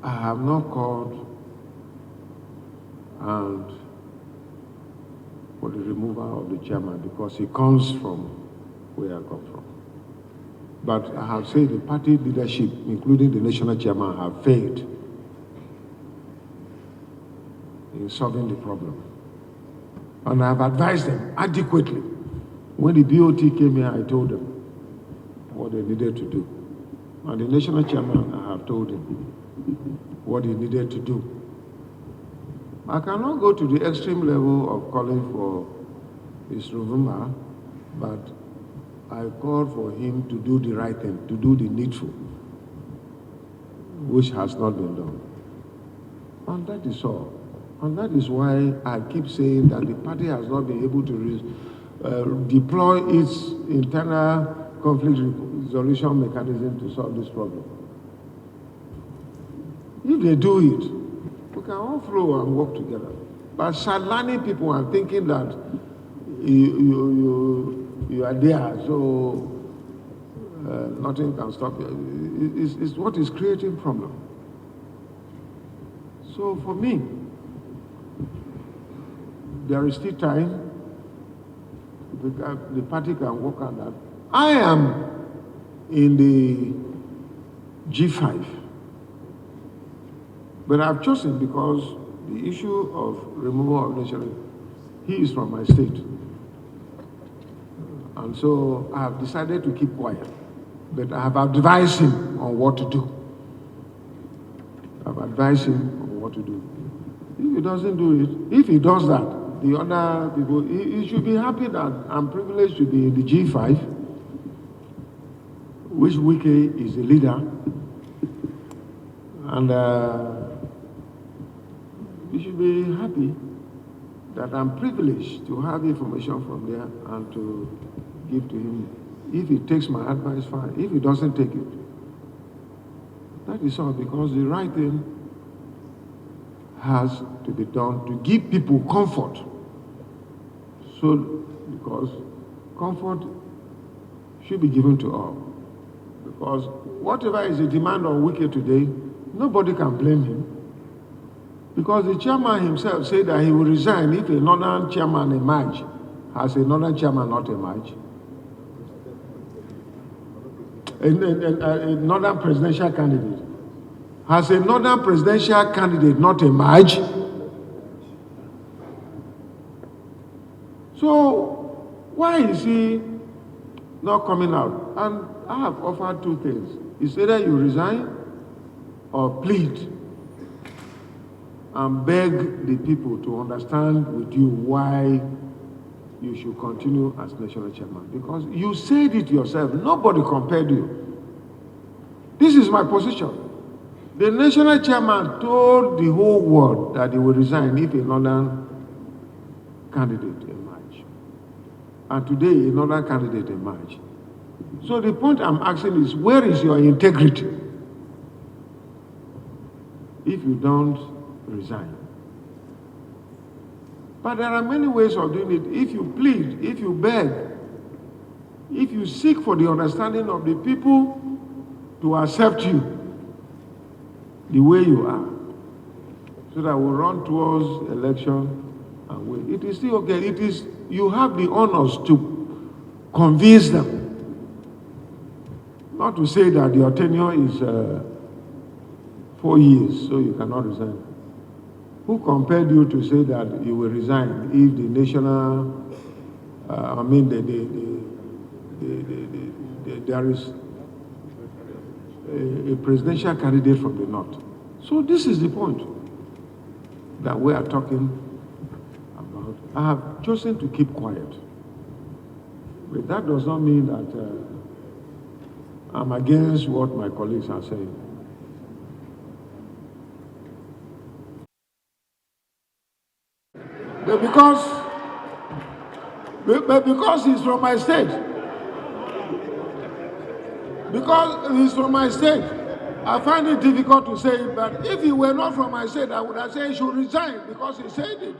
I have not called and for the removal of the chairman because he comes from where I come from. But I have said the party leadership, including the national chairman, have failed in solving the problem. And I have advised them adequately. When the BOT came here, I told them what they needed to do. And the national chairman, I have told him what he needed to do. I cannot go to the extreme level of calling for his removal, but I called for him to do the right thing, to do the needful, which has not been done. And that is all. And that is why I keep saying that the party has not been able to deploy its internal conflict resolution mechanism to solve this problem. If they do it, we can all flow and work together. But sidelining people and thinking that you are there, so nothing can stop you, is what is creating problem. So for me, there is still time. The party can work on that. I am in the G5, but I've chosen because the issue of removal of national, he is from my state. And so I have decided to keep quiet, but I have advised him on what to do. I've advised him on what to do. If he doesn't do it, if he does that, the other people, he should be happy that I'm privileged to be in the G5, which Wike is the leader. And he should be happy that I'm privileged to have information from there and to give to him. If he takes my advice, fine. If he doesn't take it, that is all, because the right thing has to be done to give people comfort. So, because comfort should be given to all. Because whatever is the demand on Wike today, nobody can blame him. Because the chairman himself said that he will resign if a northern chairman emerge. Has a northern chairman not emerged? A northern presidential candidate. Has a northern presidential candidate not emerged? So why is he not coming out? And I have offered two things. It's either you resign or plead and beg the people to understand with you why you should continue as national chairman. Because you said it yourself, nobody compared you. This is my position. The national chairman told the whole world that he will resign if another candidate emerged. And today, another candidate emerged. So the point I'm asking is, where is your integrity if you don't resign? But there are many ways of doing it. If you plead, if you beg, if you seek for the understanding of the people to accept you the way you are, so that we run towards election and win. It is still okay. It is, you have the honors to convince them. Not to say that your tenure is 4 years, so you cannot resign. Who compelled you to say that you will resign if the national, there is a presidential candidate from the north? So this is the point that we are talking about. I have chosen to keep quiet, but that does not mean that I'm against what my colleagues are saying. But because he's from my state, I find it difficult to say it, but if he were not from my state, I would have said he should resign because he said it.